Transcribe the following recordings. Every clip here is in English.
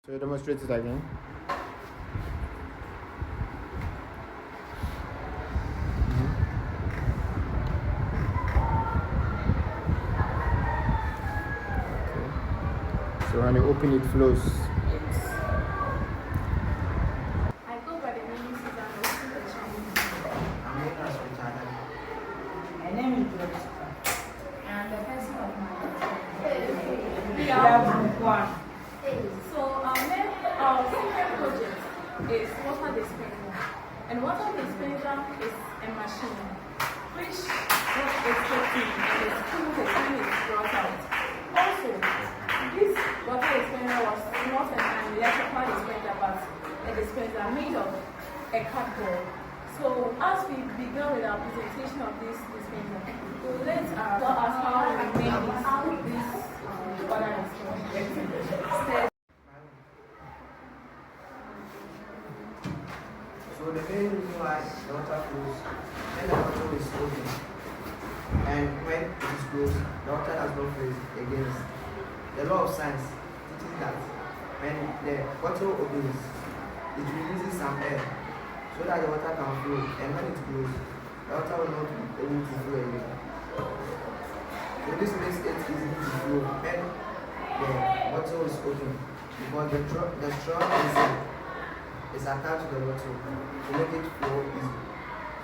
So you demonstrate it again. Okay. So when you open it flows. I go by the name Susan My name is Joyce. and the person of my We have group one. So our main secret project is water dispenser. And water dispenser is a machine which was expecting and is cool when it's brought out. Also, this water dispenser was not an electrical dispenser but a dispenser made of a cardboard. So as we begin with our presentation of this dispenser, we will let tell us how we made this water dispenser. So the main reason why the water flows when the bottle is open and when it is closed, the water does not flow against. The law of science teaches that when the bottle opens, it releases some air so that the water can flow, and when it closes, the water will not be able to flow again. So this makes it easy to flow when the bottle is open because the straw is attached to the bottle to make it flow easy.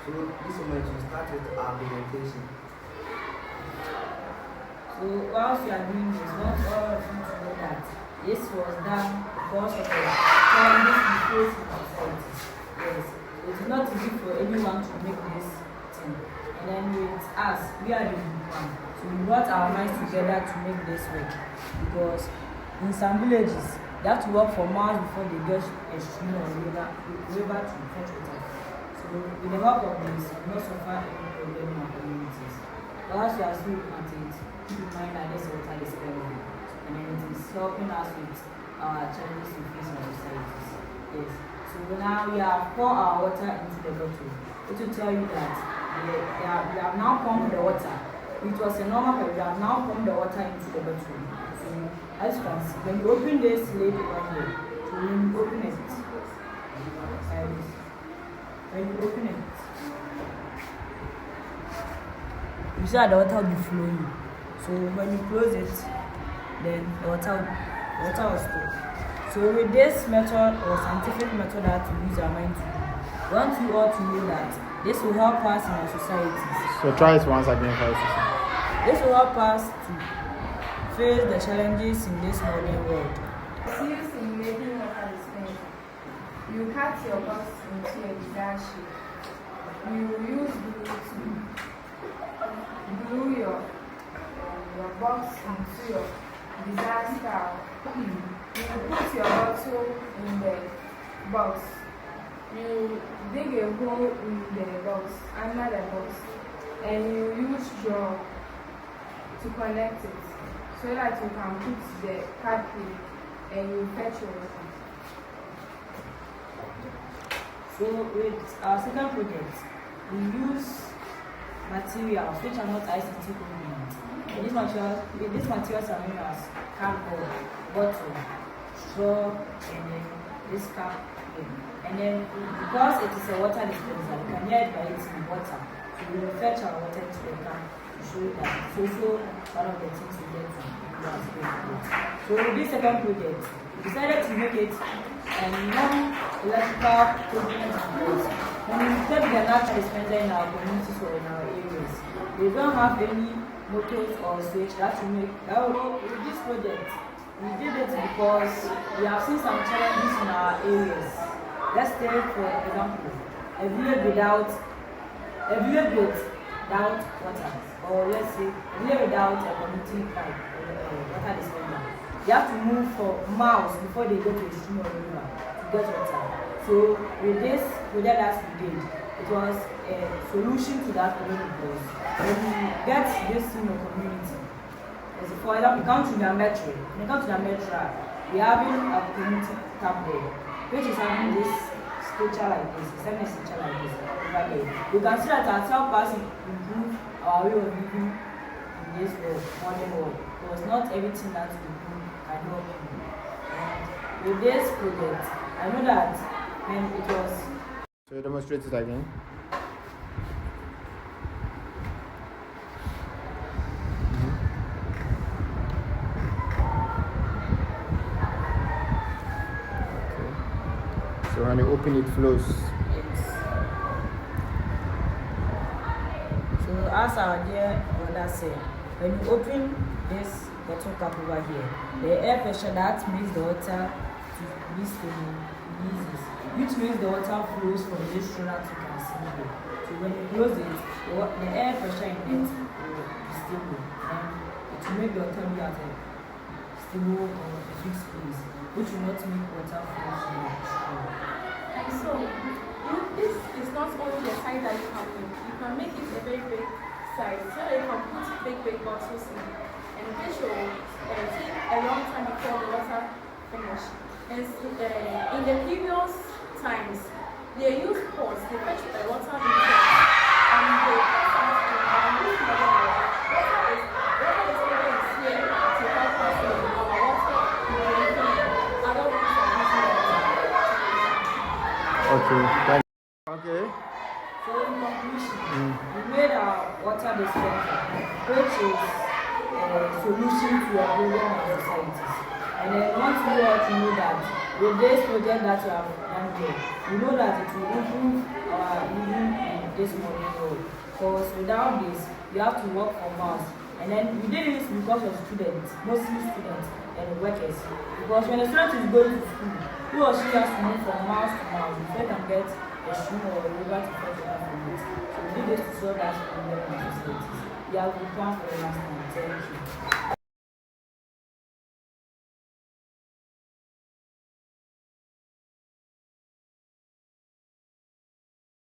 So this moment we start with our presentation. So whilst we are doing this, want all of you to know that this was done because of the challenges we face in society. Yes, it is not easy for anyone to make this thing. And then with us, we are the group one. So we brought our minds together to make this work. Because in some villages, they have to walk for miles before they get a stream or river to fetch water. So with the help of this, we will not suffer any problem in our communities. But as we are still looking at it, keep in mind that this water is everywhere. And then it is helping us with our challenges we face in our societies. Yes. So now we have poured our water into the bottle. It will tell you that we have now pumped the water. It was a normal, but we have now pumped the water into the bottle. So as you can see, when you open this lid right here, so when you open it, when you open it, you see that the water will be flowing. So when you close it, then the water will stop. So with this method or scientific method that we use our mind to do, we want you all to know that this will help us in our societies. So try it once again for us. This will help us to face the challenges in this modern world. It's used in making water dispenser. You cut your box into a desired shape. You use glue to glue your box into your desired style. You put your bottle in the box. You dig a hole in the box, under the box, and you use straw to connect it so that you can put the cartridge and you fetch your water. So with our second project, we use materials which are not ICT convenient. These materials are known as cardboard, bottle, straw, and then this cap. And then because it is a water dispenser, you can hear it by eating water. So we will fetch our water to the can to show you that it's also one of the things we get to do. So with this second project, we decided to make it a non-electrical component because when we take the natural dispenser in our communities or in our areas, they don't have any motors or switch that will make. With this project, we did it because we have seen some challenges in our areas. Let's take, for example, a village without water, or let's say a village without a community pipe or water dispenser. They have to move for miles before they go to a stream or river to get water. So with this project that we did, it was a solution to that problem because when we get this in a community, as for example, you come to the metro. When you come to the metro, we are having a community tap there, which is having this structure like this, structure like this over there. You can see that it has helped us improve our way of living in this world, modern world. Because not everything that we do can help you. And with this project, I know that when it was So you demonstrate it again. Okay. So when you open it flows. so as our dear brother said, when you open this bottle cap over here, the air pressure that makes the water to be stable releases, which means the water flows from this roller to concealer. So when you close it, the air pressure in it will be stable and it will make the water be at a stable or a fixed place, which will not make water flow from the straw. And so, this is not only the size that you can make it a very big size so that you can put big bottles in. And this will take a long time before the water finish. And in the previous times, they used pots, they fetch the water in pots, and they put it in. And this model, water is always here to help us with our water drinking, other ways of using water. Okay. Thank you. Okay. So in conclusion, we made our water dispenser, which is a solution to a problem of societies. And I want you all to know that with this project that you have done here, we know that it will improve our living in this modern world. Because without this, you have to work for miles. And then we did this because of students, mostly students and workers. Because when a student is going to school, he or she has to move from miles to miles before they can get a shoe or a river to fetch water from it. So we did this to solve that problem in our societies. We have been planned for the last time. Thank you.